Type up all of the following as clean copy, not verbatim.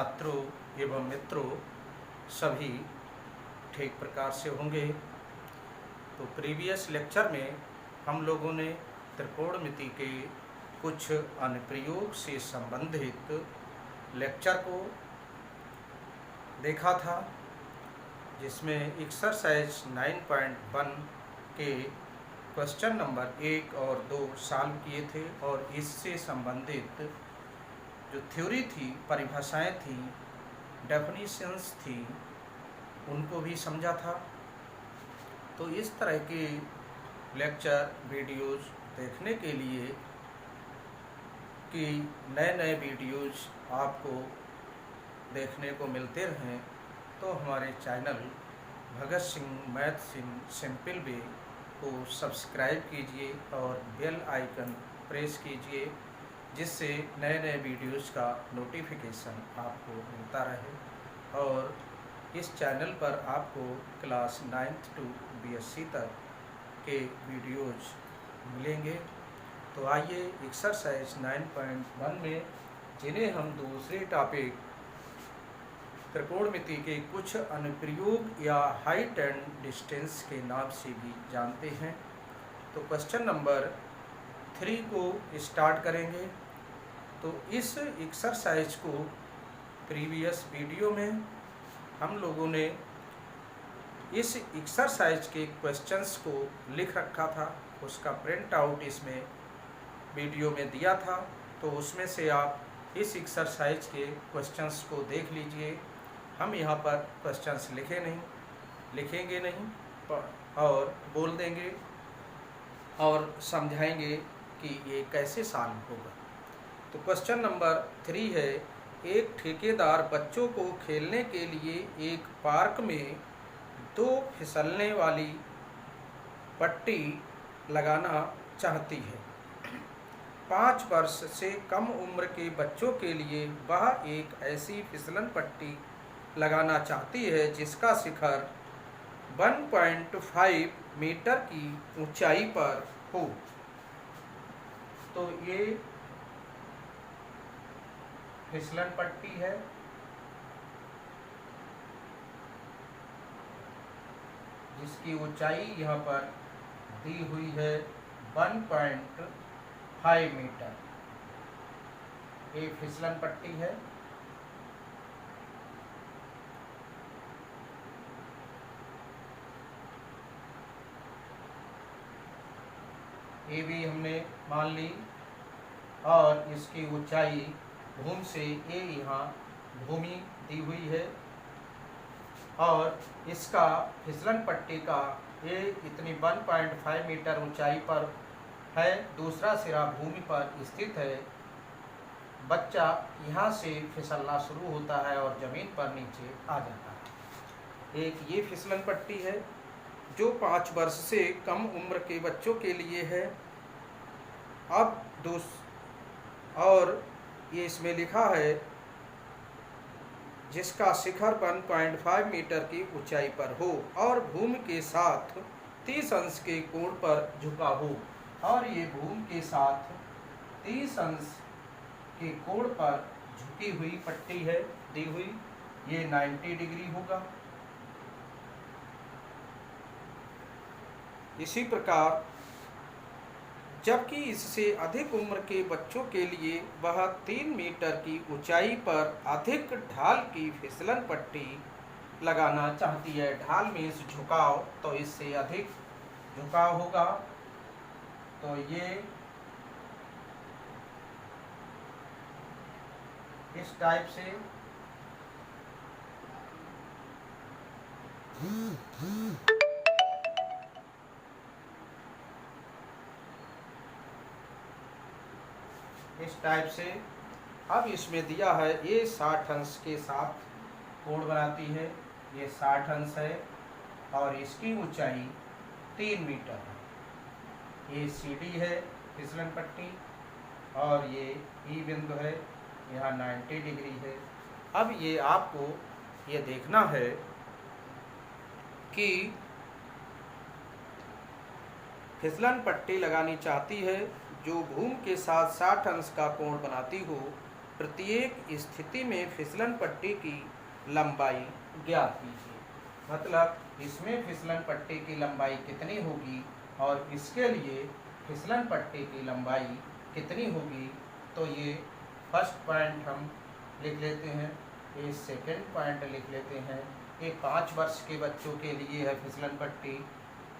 छात्रों एवं मित्रों सभी ठीक प्रकार से होंगे। तो प्रीवियस लेक्चर में हम लोगों ने त्रिकोणमिति के कुछ अनुप्रयोग से संबंधित लेक्चर को देखा था, जिसमें एक्सरसाइज 9.1 के क्वेश्चन नंबर 1 और 2 सॉल्व किए थे और इससे संबंधित जो थ्योरी थी, परिभाषाएं थी, डेफिनेशंस थी, उनको भी समझा था। तो इस तरह के लेक्चर वीडियोज़ देखने के लिए कि नए नए वीडियोज़ आपको देखने को मिलते रहें, तो हमारे channel Bhagat Singh maths in simple way को सब्सक्राइब कीजिए और बेल आइकन प्रेस कीजिए, जिससे नए नए वीडियोज़ का नोटिफिकेशन आपको मिलता रहे। और इस चैनल पर आपको क्लास 9th to BSc तक के वीडियोज़ मिलेंगे। तो आइए एक्सरसाइज 9.1 में, जिन्हें हम दूसरे टॉपिक त्रिकोणमिति के कुछ अनुप्रयोग या हाइट एंड डिस्टेंस के नाम से भी जानते हैं, तो क्वेश्चन नंबर 3 को स्टार्ट करेंगे। तो इस एक्सरसाइज को प्रीवियस वीडियो में हम लोगों ने इस एक्सरसाइज के क्वेश्चंस को लिख रखा था, उसका प्रिंट आउट इसमें वीडियो में दिया था। तो उसमें से आप इस एक्सरसाइज के क्वेश्चंस को देख लीजिए। हम यहाँ पर क्वेश्चंस लिखेंगे नहीं और बोल देंगे और समझाएंगे कि ये कैसे सॉल्व होगा। तो क्वेश्चन नंबर 3 है, एक ठेकेदार बच्चों को खेलने के लिए एक पार्क में 2 फिसलने वाली पट्टी लगाना चाहती है। 5 वर्ष से कम उम्र के बच्चों के लिए वह एक ऐसी फिसलन पट्टी लगाना चाहती है जिसका शिखर 1.5 मीटर की ऊंचाई पर हो। तो ये फिसलन पट्टी है, जिसकी ऊंचाई यहाँ पर दी हुई है 1.5 मीटर। ये फिसलन पट्टी है। ये भी हमने मान ली और इसकी ऊंचाई भूमि से ये यहाँ भूमि दी हुई है और इसका फिसलन पट्टी का ये इतनी 1.5 मीटर ऊंचाई पर है। दूसरा सिरा भूमि पर स्थित है। बच्चा यहाँ से फिसलना शुरू होता है और ज़मीन पर नीचे आ जाता है। एक ये फिसलन पट्टी है जो 5 वर्ष से कम उम्र के बच्चों के लिए है। अब और ये इसमें लिखा है जिसका शिखर 1.5 मीटर की ऊंचाई पर हो और भूमि के साथ 30 अंश के कोण पर झुका हो। और ये भूमि के साथ 30 अंश के कोण पर झुकी हुई पट्टी है दी हुई। ये 90 डिग्री होगा। इसी प्रकार जबकि इससे अधिक उम्र के बच्चों के लिए वह 3 मीटर की ऊंचाई पर अधिक ढाल की फिसलन पट्टी लगाना चाहती है। ढाल मीन्स झुकाव, तो इससे अधिक झुकाव होगा। तो ये इस टाइप से अब इसमें दिया है ये 60 अंश के साथ कोण बनाती है। ये 60 अंश है और इसकी ऊंचाई 3 मीटर है। ये CD है फिसलन पट्टी और ये E बिंदु है, यहाँ 90 डिग्री है। अब ये आपको ये देखना है कि फिसलन पट्टी लगानी चाहती है जो भूमि के साथ 60 अंश का कोण बनाती हो। प्रत्येक स्थिति में फिसलन पट्टी की लंबाई ज्ञात कीजिए। मतलब इसमें फिसलन पट्टी की लंबाई कितनी होगी और इसके लिए फिसलन पट्टी की लंबाई कितनी होगी। तो ये फर्स्ट पॉइंट हम लिख लेते हैं, ये सेकंड पॉइंट लिख लेते हैं। ये 5 वर्ष के बच्चों के लिए है फिसलन पट्टी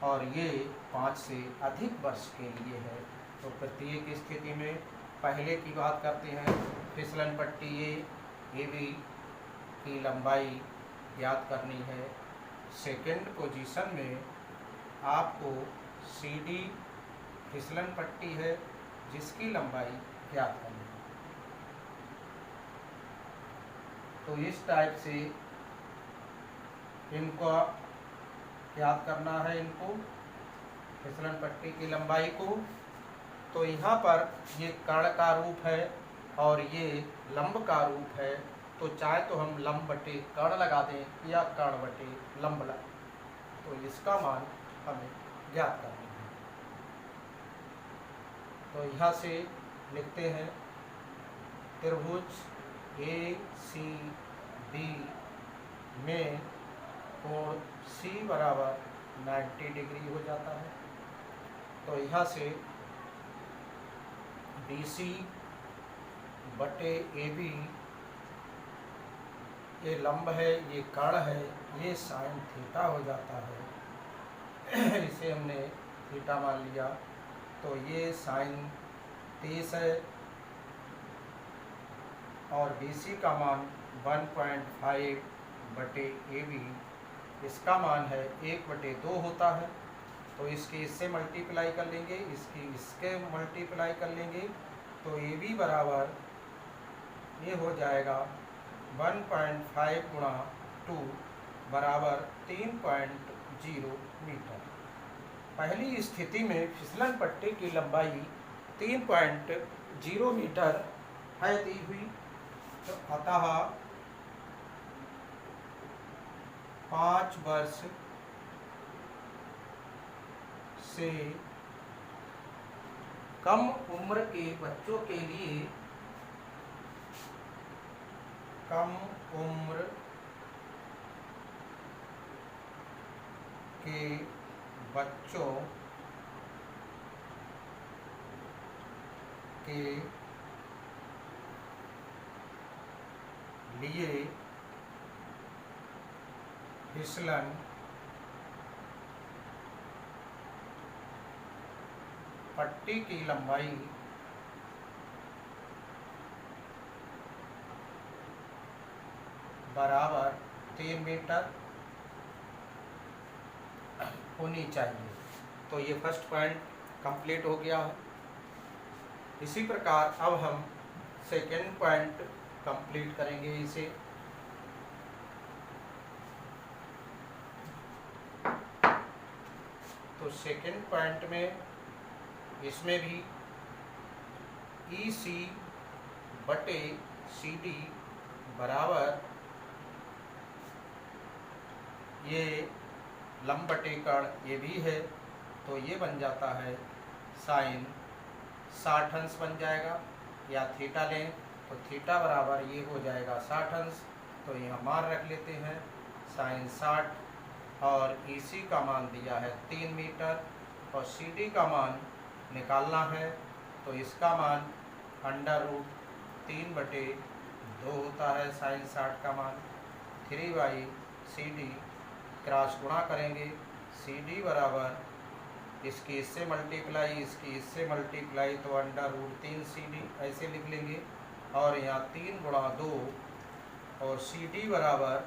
और ये 5 से अधिक वर्ष के लिए है। तो प्रत्येक स्थिति में पहले की बात करते हैं, फिसलन पट्टी ए बी की लंबाई ज्ञात करनी है। सेकंड पोजीशन में आपको सी डी फिसलन पट्टी है जिसकी लंबाई ज्ञात करनी है। तो इस टाइप से इनको ज्ञात करना है, इनको फिसलन पट्टी की लंबाई को। तो यहाँ पर ये कर्ण का रूप है और ये लंब का रूप है। तो चाहे तो हम लंब बटे कर्ण लगा दें या कर्ण बटे लंब लगा, तो इसका मान हमें ज्ञात करना है। तो यहाँ से लिखते हैं त्रिभुज ए सी बी में कोण C बराबर 90 डिग्री हो जाता है। तो यहाँ से BC बटे AB, ये लंब है, ये कर्ण है, ये साइन थीटा हो जाता है। इसे हमने थीटा मान लिया। तो ये साइन 30 है और BC का मान 1.5 बटे AB, इसका मान है 1/2 होता है। तो इसकी इससे मल्टीप्लाई कर लेंगे, इसकी इसके मल्टीप्लाई कर लेंगे। तो AB बराबर ये हो जाएगा 1.5 गुणा 2 बराबर 3.0 मीटर। पहली स्थिति में फिसलन पट्टी की लंबाई 3.0 मीटर है दी हुई। तो अतः 5 वर्ष से कम उम्र के बच्चों के लिए, कम उम्र के बच्चों के लिए फिसलन पट्टी की लंबाई बराबर 3 मीटर होनी चाहिए। तो ये फर्स्ट पॉइंट कंप्लीट हो गया है। इसी प्रकार अब हम सेकेंड पॉइंट कंप्लीट करेंगे इसे। तो सेकेंड पॉइंट में इसमें भी EC बटे CD बराबर ये लंब बटे कर्ण ये भी है। तो ये बन जाता है साइन 60 अंश बन जाएगा, या थीटा लें तो थीटा बराबर ये हो जाएगा 60 अंश। तो यहाँ मान रख लेते हैं साइन 60 और EC का मान दिया है 3 मीटर और CD का मान निकालना है। तो इसका मान √3/2 होता है साइन 60 का मान। 3/CD क्रॉस गुणा करेंगे, CD बराबर इसकी इससे मल्टीप्लाई, इसकी इससे मल्टीप्लाई, तो √3CD ऐसे लिख लेंगे। और यहाँ 3 गुणा 2 और CD बराबर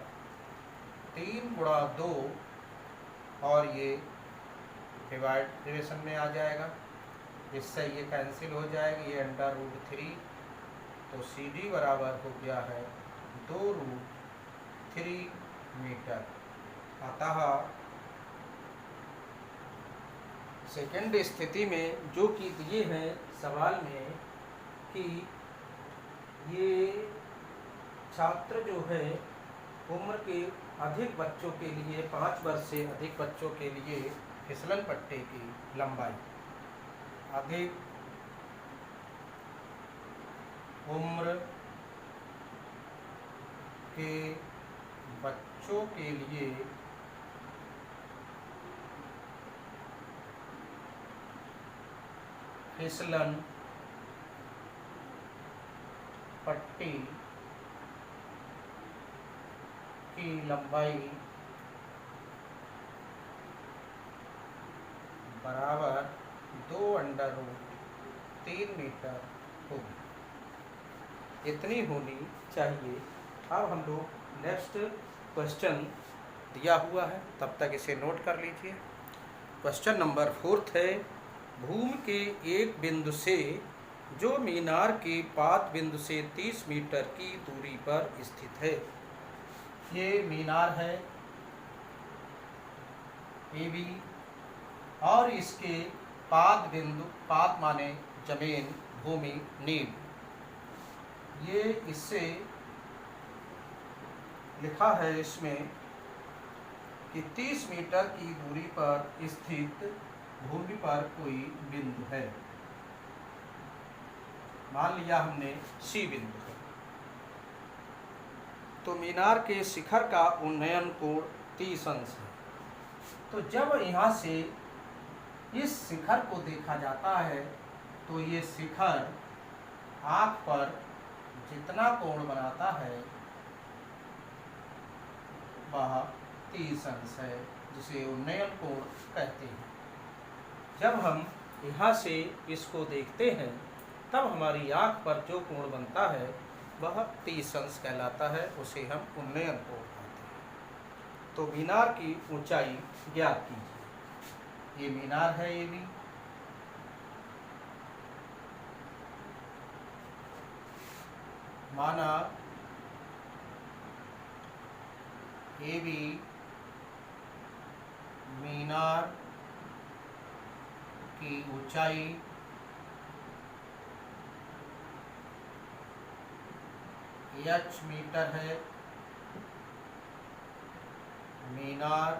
3 गुणा 2 और ये डिवाइडेशन में आ जाएगा, इससे ये कैंसिल हो जाएगी, ये √3। तो CD बराबर हो गया है 2√3 मीटर। अतः सेकेंड स्थिति में जो कि दिए हैं सवाल में कि ये छात्र जो है उम्र के अधिक बच्चों के लिए, 5 वर्ष से अधिक बच्चों के लिए फिसलन पट्टी की लंबाई, अधिक उम्र के बच्चों के लिए फिसलन पट्टी की लंबाई बराबर 2√3 मीटर होगी, इतनी होनी चाहिए। अब हम लोग नेक्स्ट क्वेश्चन दिया हुआ है, तब तक इसे नोट कर लीजिए। क्वेश्चन नंबर 4 है, भूमि के एक बिंदु से जो मीनार के पाद बिंदु से 30 मीटर की दूरी पर स्थित है। ये मीनार है AB और इसके पाद बिंदु, पाद माने जमीन, भूमि, नींव, ये इससे लिखा है इसमें कि 30 मीटर की दूरी पर स्थित भूमि पर कोई बिंदु है। मान लिया हमने C बिंदु है, तो मीनार के शिखर का उन्नयन कोण 30 अंश है। तो जब यहाँ से इस शिखर को देखा जाता है तो ये शिखर आँख पर जितना कोण बनाता है वह 30 अंश है, जिसे उन्नयन कोण कहते हैं। जब हम यहाँ से इसको देखते हैं तब हमारी आँख पर जो कोण बनता है वह 30 अंश कहलाता है, उसे हम उन्नयन कोण कहते हैं। तो मीनार की ऊंचाई ज्ञात कीजिए। ये मीनार है AB, माना AB मीनार की ऊंचाई H मीटर है। मीनार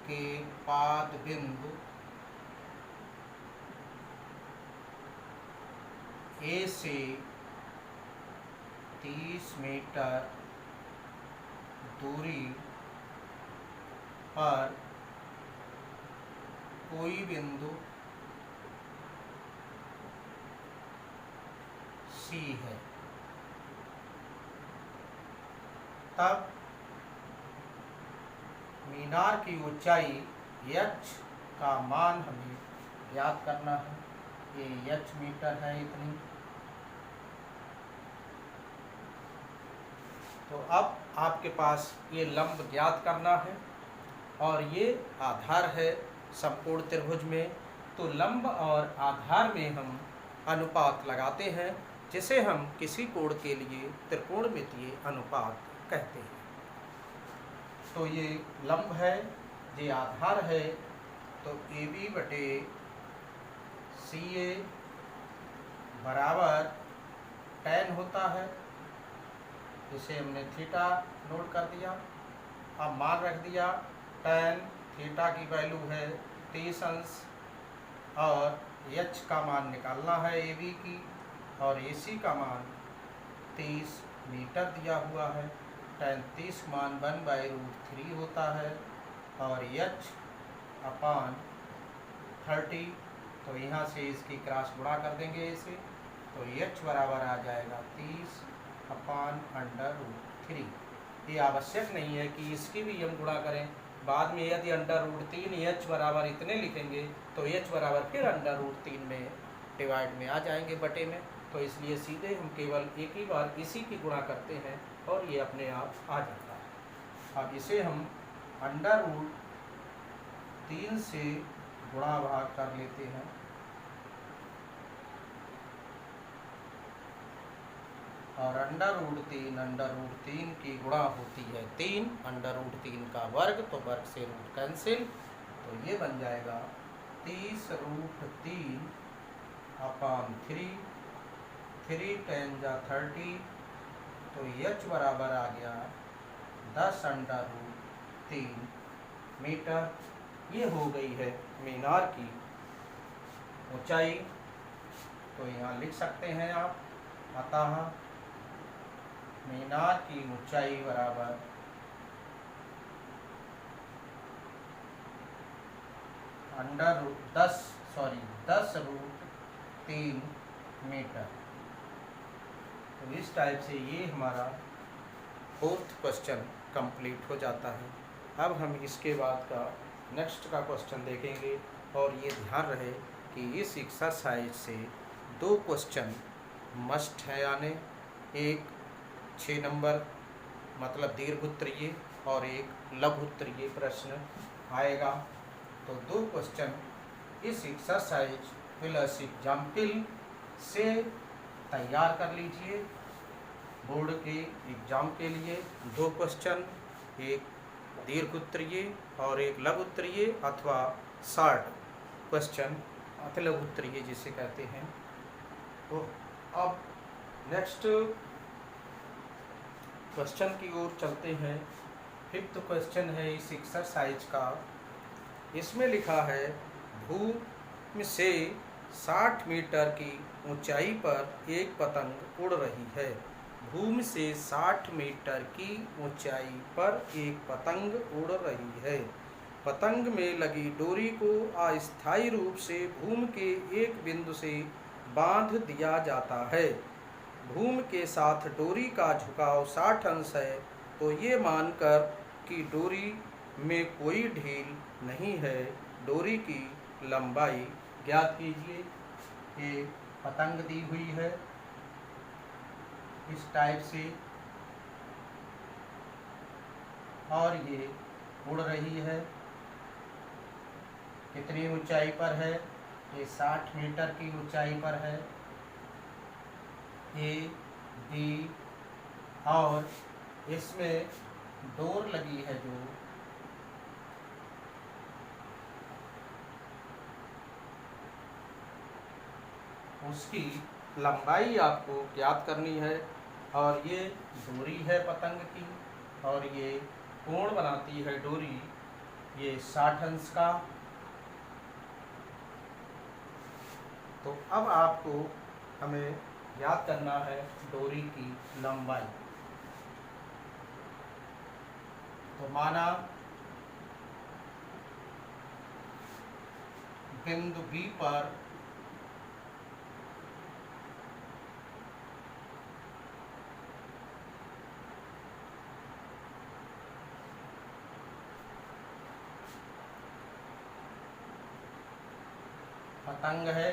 के पाद बिंदु A से 30 मीटर दूरी पर कोई बिंदु C है। तब मीनार की ऊंचाई H का मान हमें ज्ञात करना है। ये H मीटर है इतनी। तो अब आपके पास ये लंब ज्ञात करना है और ये आधार है समकोण त्रिभुज में। तो लंब और आधार में हम अनुपात लगाते हैं, जिसे हम किसी कोण के लिए त्रिकोणमितीय अनुपात कहते हैं। तो ये लंब है, ये आधार है, तो AB बटे CA बराबर tan होता है, इसे हमने थीटा नोट कर दिया। अब मान रख दिया, tan थीटा की वैल्यू है 30 अंश और H का मान निकालना है AB की, और AC का मान 30 मीटर दिया हुआ है। tan 30 मान 1/√3 होता है और H अपान 30, तो यहाँ से इसकी क्रॉस गुणा कर देंगे इसे, तो H बराबर आ जाएगा 30/√3। ये आवश्यक नहीं है कि इसकी भी हम गुणा करें, बाद में यदि √3 H बराबर इतने लिखेंगे तो H बराबर फिर √3 में डिवाइड में आ जाएंगे, बटे में। तो इसलिए सीधे हम केवल एक ही बार इसी की गुणा करते हैं और ये अपने आप आ जाता है। अब इसे हम √3 से गुणा भाग कर लेते हैं, और √3 की गुणा होती है 3, √3 का वर्ग, तो वर्ग से रूट कैंसिल, तो ये बन जाएगा 30√3/3, 3 10 जा 30, तो H बराबर आ गया 10√3 मीटर। ये हो गई है मीनार की ऊंचाई। तो यहाँ लिख सकते हैं आप, अतः मीनार की ऊंचाई बराबर 10√3 मीटर। तो इस टाइप से ये हमारा 4th क्वेश्चन कंप्लीट हो जाता है। अब हम इसके बाद का नेक्स्ट का क्वेश्चन देखेंगे, और ये ध्यान रहे कि इस एक्सरसाइज से 2 क्वेश्चन मस्ट है आने, एक 6 नंबर मतलब दीर्घ उत्तरीय और एक लघु उत्तरीय प्रश्न आएगा। तो 2 क्वेश्चन इस एक्सरसाइज प्लस एग्जाम्पल से तैयार कर लीजिए। बोर्ड के एग्जाम के लिए 2 क्वेश्चन, एक दीर्घ उत्तरीय और एक लघु उत्तरीय अथवा शॉर्ट क्वेश्चन अति लघु उत्तरीय जिसे कहते हैं। तो अब नेक्स्ट क्वेश्चन की ओर चलते हैं। 5th क्वेश्चन है इस एक्सरसाइज का। इसमें लिखा है भूमि से 60 मीटर की ऊंचाई पर एक पतंग उड़ रही है। भूमि से 60 मीटर की ऊंचाई पर एक पतंग उड़ रही है। पतंग में लगी डोरी को अस्थायी रूप से भूमि के एक बिंदु से बांध दिया जाता है। भूमि के साथ डोरी का झुकाव 60 अंश है, तो ये मानकर कि डोरी में कोई ढील नहीं है, डोरी की लंबाई ज्ञात कीजिए। ये पतंग दी हुई है इस टाइप से, और ये उड़ रही है। कितनी ऊंचाई पर है? ये 60 मीटर की ऊंचाई पर है। ए बी, और इसमें डोर लगी है जो उसकी लंबाई आपको ज्ञात करनी है। और ये डोरी है पतंग की, और ये कोण बनाती है डोरी ये 60 अंश का। तो अब आपको हमें याद करना है डोरी की लंबाई। तो माना बिंदु बी पर पतंग है,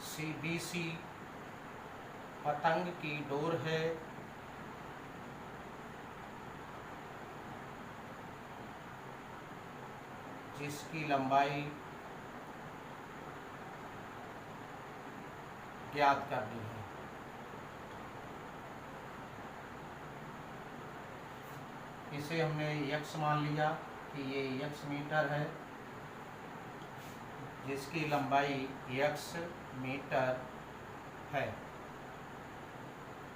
CBC पतंग की डोर है, जिसकी लंबाई ज्ञात करनी है। इसे हमने x मान लिया कि ये x मीटर है, जिसकी लंबाई x मीटर है।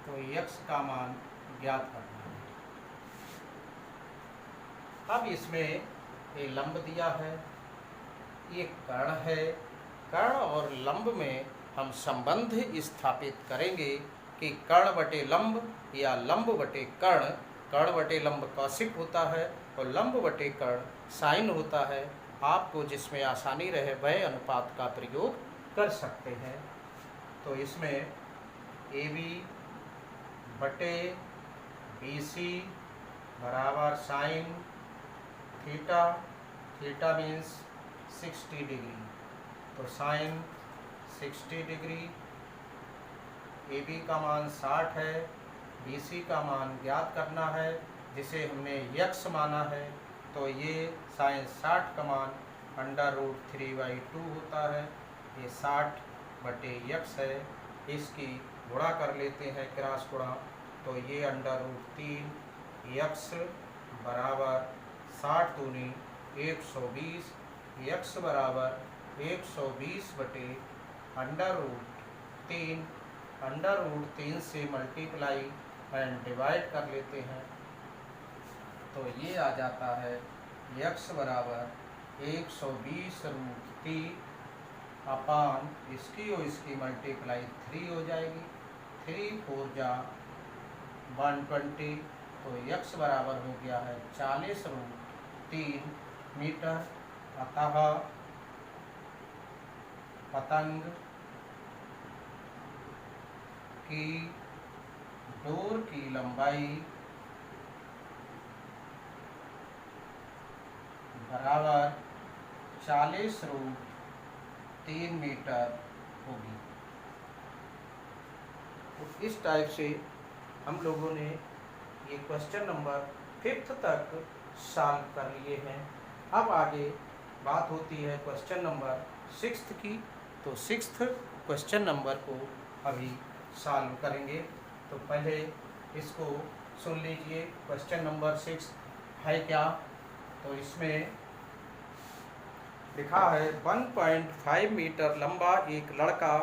तो x का मान ज्ञात करना है। अब इसमें ये लंब दिया है, ये कर्ण है। कर्ण और लंब में हम संबंध स्थापित करेंगे कि कर्ण बटे लंब या लंब बटे कर्ण। कर्ण बटे लंब कौशिक होता है और लंब बटे कर्ण साइन होता है। आपको जिसमें आसानी रहे वह अनुपात का प्रयोग कर सकते हैं। तो इसमें AB बटे BC बराबर sine theta, theta means 60 degree, तो साइन 60 डिग्री। AB का मान 60 है, BC का मान ज्ञात करना है जिसे हमने x माना है। तो ये साइन 60 का मान √3/2 होता है। ये 60 बटे x है, इसकी गुणा कर लेते हैं क्रॉस गुणा। तो ये √3 x बराबर 60 दूनी 120, x बराबर 120 बटे √3, √3 से मल्टीप्लाई एंड डिवाइड कर लेते हैं। तो ये आ जाता है x बराबर 120 √3 अपान इसकी मल्टीप्लाई 3 हो जाएगी। 3 4 जा 120, तो x बराबर हो गया है 40√3 मीटर। अतः पतंग की डोर की लंबाई बराबर 40√3 मीटर होगी। तो इस टाइप से हम लोगों ने ये क्वेश्चन नंबर 5th तक सॉल्व कर लिए हैं। अब आगे बात होती है क्वेश्चन नंबर 6th की। तो 6th क्वेश्चन नंबर को अभी सॉल्व करेंगे। तो पहले इसको सुन लीजिए। क्वेश्चन नंबर 6 है क्या? तो इसमें लिखा है 1.5 मीटर लंबा एक लड़का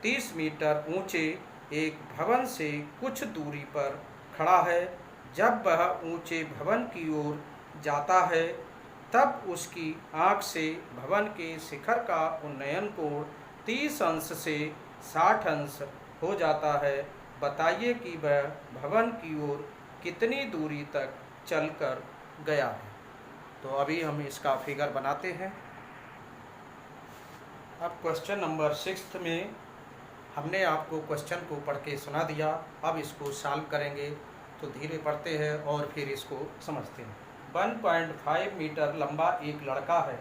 30 मीटर ऊंचे एक भवन से कुछ दूरी पर खड़ा है। जब वह ऊंचे भवन की ओर जाता है तब उसकी आँख से भवन के शिखर का उन्नयन कोण 30 अंश से 60 अंश हो जाता है। बताइए कि वह भवन की ओर कितनी दूरी तक चलकर गया है। तो अभी हम इसका फिगर बनाते हैं। अब क्वेश्चन नंबर 6 में हमने आपको क्वेश्चन को पढ़ के सुना दिया। अब इसको सॉल्व करेंगे। तो धीरे पढ़ते हैं और फिर इसको समझते हैं। 1.5 मीटर लंबा एक लड़का है।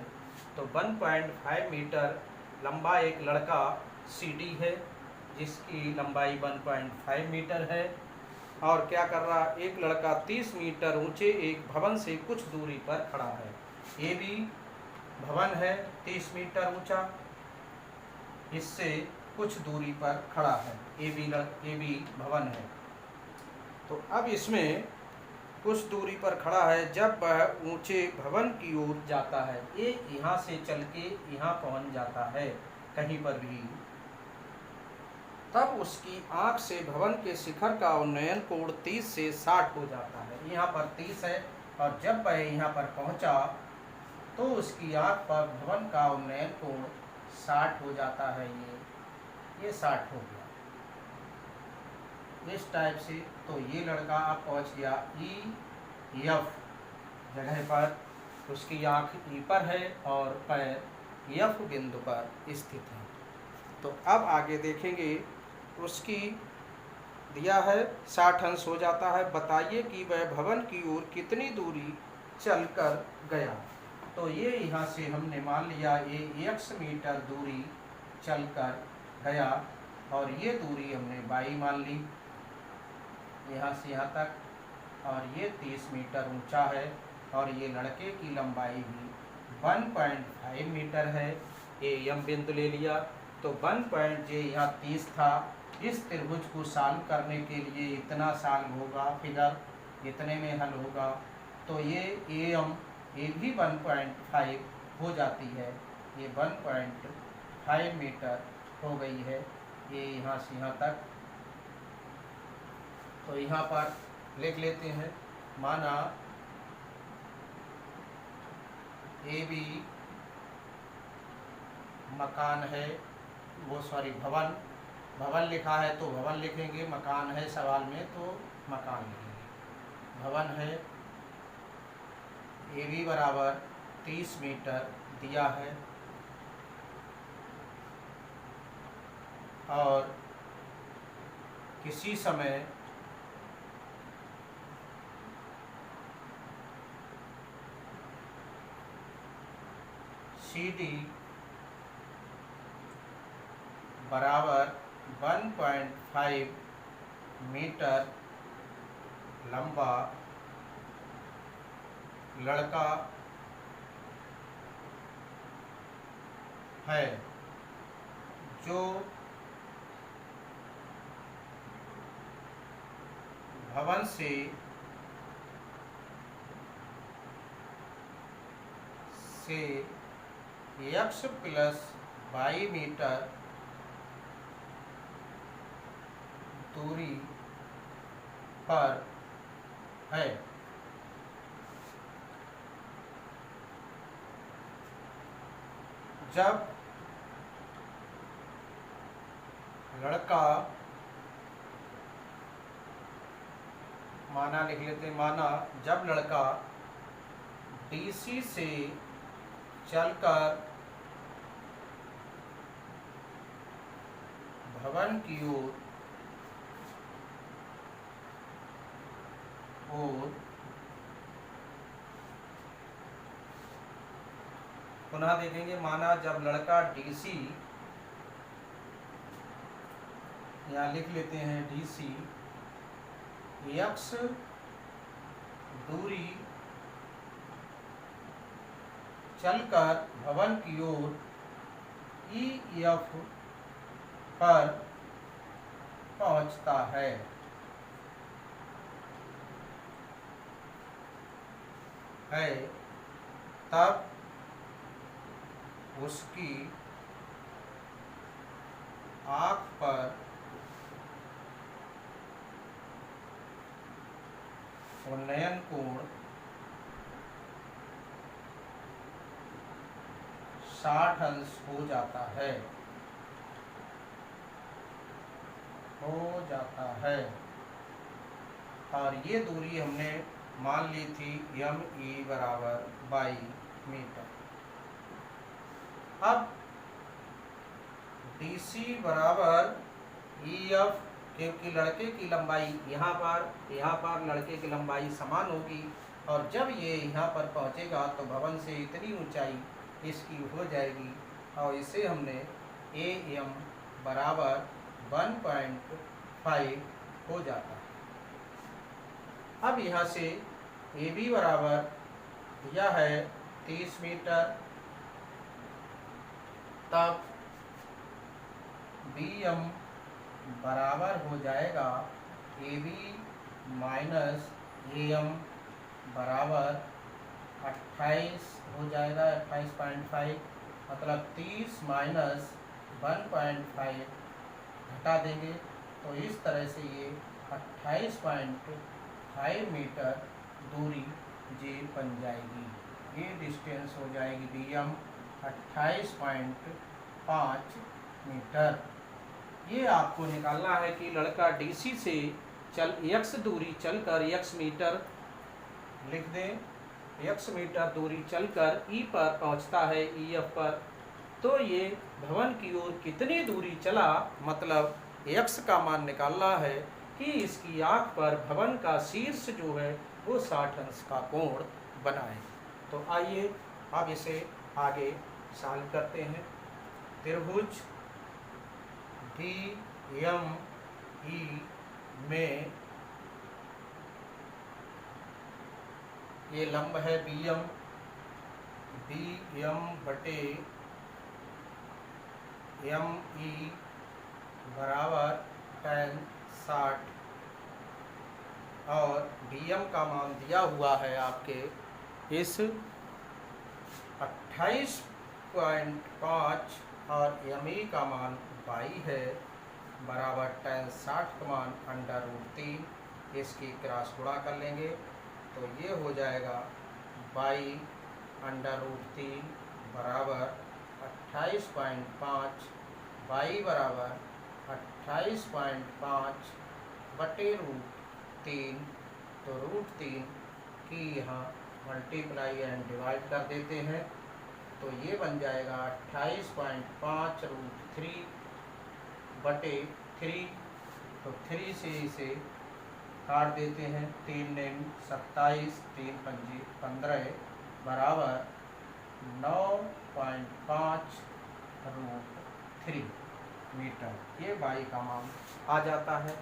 तो 1.5 मीटर लंबा एक लड़का सीडी है जिसकी लंबाई 1.5 मीटर है। और क्या कर रहा? एक लड़का 30 मीटर ऊंचे एक भवन से कुछ दूरी पर खड़ा है। ये भी भवन है 30 मीटर ऊंचा, इससे कुछ दूरी पर खड़ा है। ये भी भवन है। तो अब इसमें कुछ दूरी पर खड़ा है। जब वह ऊंचे भवन की ओर जाता है, ये यहाँ से चल के यहाँ पहुँच जाता है कहीं पर भी, तब उसकी आँख से भवन के शिखर का उन्नयन कोण 30 से 60 हो जाता है। यहाँ पर 30 है और जब वह यहाँ पर पहुँचा तो उसकी आँख पर भवन का उन्नयन कोण 60 हो जाता है। ये 60 हो गया इस टाइप से। तो ये लड़का अब पहुँच गया EF जगह पर। उसकी आँख E पर है और पैर F बिंदु पर स्थित है। तो अब आगे देखेंगे। उसकी दिया है 60 अंश हो जाता है। बताइए कि वह भवन की ओर कितनी दूरी चलकर गया। तो ये यहाँ से हमने मान लिया ये x मीटर दूरी चलकर गया और ये दूरी हमने y मान ली यहाँ से यहाँ तक। और ये 30 मीटर ऊंचा है और ये लड़के की लंबाई भी 1.5 मीटर है। ये m बिंदु ले लिया। तो 1 यहाँ 30 था। इस त्रिभुज को सॉल्व करने के लिए इतना सॉल्व होगा, फिगर इतने में हल होगा। तो ये AM ये भी 1.5 हो जाती है। ये 1.5 मीटर हो गई है। ये यहाँ से यहाँ तक। तो यहाँ पर लिख लेते हैं। माना AB मकान है, भवन लिखा है तो भवन लिखेंगे। मकान है सवाल में तो मकान लिखेंगे। भवन है। AB बराबर 30 मीटर दिया है और किसी समय CD बराबर 1.5 मीटर लंबा लड़का है जो भवन से x प्लस y मीटर दूरी पर है। जब लड़का, माना लिख लेते हैं, माना जब लड़का डीसी से चलकर भवन की ओर पुनः देखेंगे, माना जब लड़का डीसी, यहाँ लिख लेते हैं डीसी, x दूरी चलकर भवन की ओर EF पर पहुंचता है, तब उसकी आँख पर उन्नयन कोण 60 अंश हो जाता है, और ये दूरी हमने मान ली थी ME बराबर 22 मीटर। अब DC बराबर EF, क्योंकि लड़के की लंबाई यहाँ पर लड़के की लंबाई समान होगी, और जब ये यहाँ पर पहुँचेगा तो भवन से इतनी ऊंचाई इसकी हो जाएगी, और इसे हमने AM बराबर 1.5 हो जाता है। अब यहाँ से AB बराबर यह है 30 मीटर, तब BM बराबर हो जाएगा AB माइनस AM बराबर 28 हो जाएगा, 28.5, मतलब 30 माइनस 1.5 घटा देंगे तो इस तरह से ये 28.5 मीटर दूरी जे बन जाएगी। ये डिस्टेंस हो जाएगी BM 28.5 मीटर। ये आपको निकालना है कि लड़का DC से x दूरी चलकर x मीटर लिख दें, x मीटर दूरी चलकर E पर पहुंचता है, EF पर, तो ये भवन की ओर कितनी दूरी चला, मतलब x का मान निकालना है कि इसकी आँख पर भवन का शीर्ष जो है वो 60 अंश का कोण बनाए। तो आइए अब इसे आगे सॉल्व करते हैं। त्रिभुज DME में ये लंब है BM बटे ME बराबर tan 60, और DM का मान दिया हुआ है आपके इस 28.5, और ME का मान 22 है, बराबर tan 60 का मान √3, इसकी क्रॉस गुणा कर लेंगे तो ये हो जाएगा 22 √3 बराबर 28.5, 22 बराबर 28.5 बटे √3, तो √3 की यहाँ मल्टीप्लाई एंड डिवाइड कर देते हैं, तो ये बन जाएगा 28.5 √3 बटे 3, तो 3 से इसे काट देते हैं, 3 9 27, 3 5 15 बराबर 9.5 √3 मीटर। ये बाई का मान आ जाता है।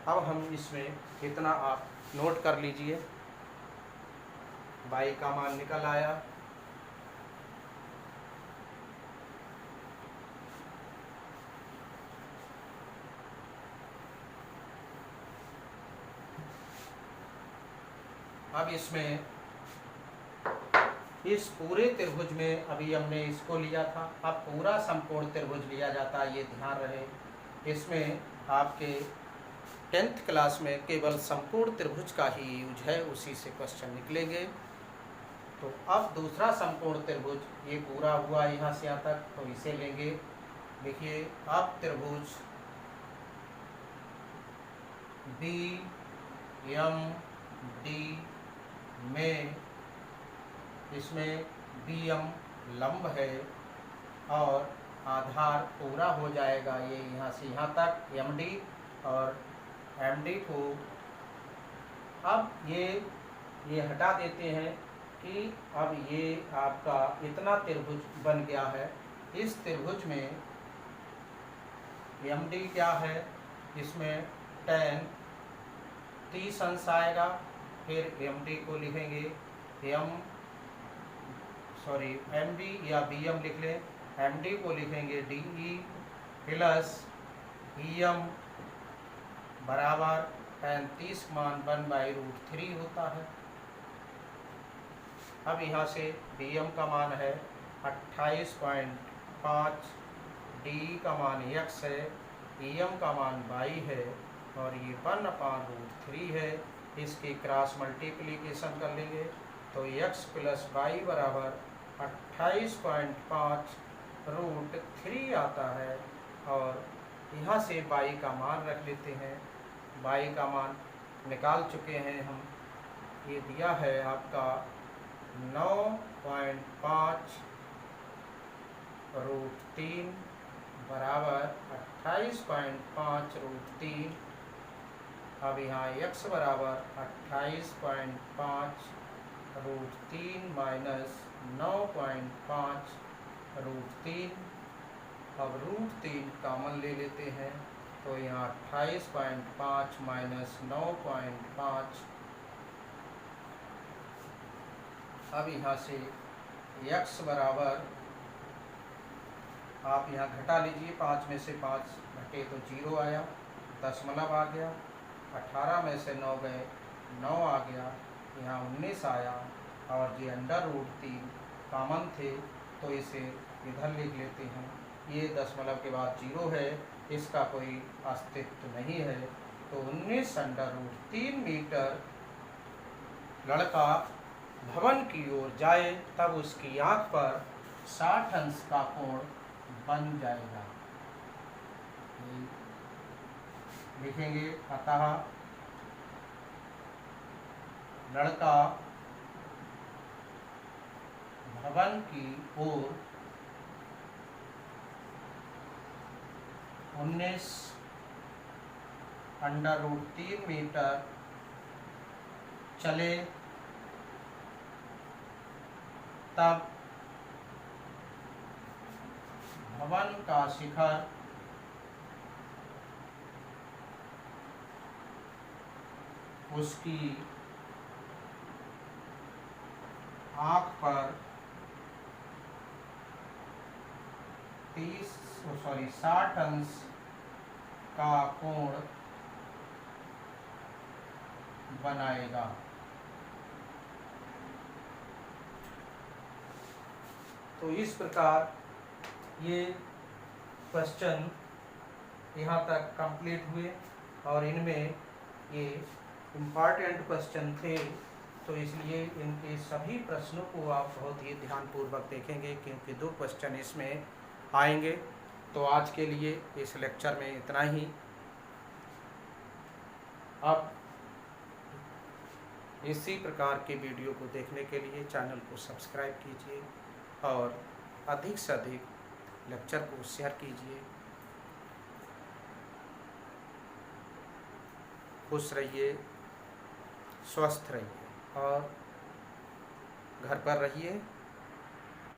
अब हम इसमें इतना आप नोट कर लीजिए, बाई का मान निकल आया। अब इसमें इस पूरे त्रिभुज में अभी हमने इसको लिया था, अब पूरा समकोण त्रिभुज लिया जाता है, ये ध्यान रहे। इसमें आपके 10th क्लास में केवल समकोण त्रिभुज का ही यूज है, उसी से क्वेश्चन निकलेंगे। तो अब दूसरा समकोण त्रिभुज, ये पूरा हुआ यहाँ से यहाँ तक, तो इसे लेंगे। देखिए अब त्रिभुज बी एम डी में इसमें बी एम लंब है और आधार पूरा हो जाएगा, ये यहाँ से यहाँ तक एम डी, और एम डी को अब ये हटा देते हैं कि अब ये आपका इतना त्रिभुज बन गया है। इस त्रिभुज में एम डी क्या है, इसमें tan 30 अंश आएगा। फिर एम डी को लिखेंगे एम डी या बी एम लिख लें, एम डी को लिखेंगे D E plus E M बराबर tan 30 मान 1/√3 होता है। अब यहाँ से डी एम का मान है 28.5, डी का मान x है, ई एम का मान y है और ये 1/√3 है। इसकी क्रॉस मल्टीप्लिकेशन कर लेंगे तो x + y बराबर 28.5√3 आता है। और यहाँ से y का मान रख लेते हैं, y का मान निकाल चुके हैं हम, ये दिया है आपका 9.5√3 बराबर 28.5√3। अब यहाँ x बराबर 28.5√3 माइनस 9.5√3। अब √3 कॉमन ले लेते हैं तो यहाँ 28.5 माइनस 9.5। अब यहाँ से x बराबर, आप यहाँ घटा लीजिए, 5 में से 5 घटे तो 0 आया, दशमलव आ गया, 18 में से 9 गए 9 आ गया, यहाँ 19 आया। और ये √3 कॉमन थे तो इसे इधर लिख लेते हैं। ये दशमलव के बाद 0 है, इसका कोई अस्तित्व नहीं है। तो 19√3 मीटर लड़का भवन की ओर जाए तब उसकी आँख पर 60 अंश का कोण बन जाएगा। लिखेंगे, अतः लड़का भवन की ओर 19√3 मीटर चले तब भवन का शिखर उसकी आँख पर 60 अंश का कोण बनाएगा। तो इस प्रकार ये क्वेश्चन यहाँ तक कंप्लीट हुए और इनमें ये इम्पॉर्टेंट क्वेश्चन थे, तो इसलिए इनके सभी प्रश्नों को आप बहुत ही ध्यानपूर्वक देखेंगे क्योंकि 2 क्वेश्चन इसमें आएंगे। तो आज के लिए इस लेक्चर में इतना ही। अब इसी प्रकार के वीडियो को देखने के लिए चैनल को सब्सक्राइब कीजिए और अधिक से अधिक लेक्चर को शेयर कीजिए। खुश रहिए, स्वस्थ रहिए और घर पर रहिए।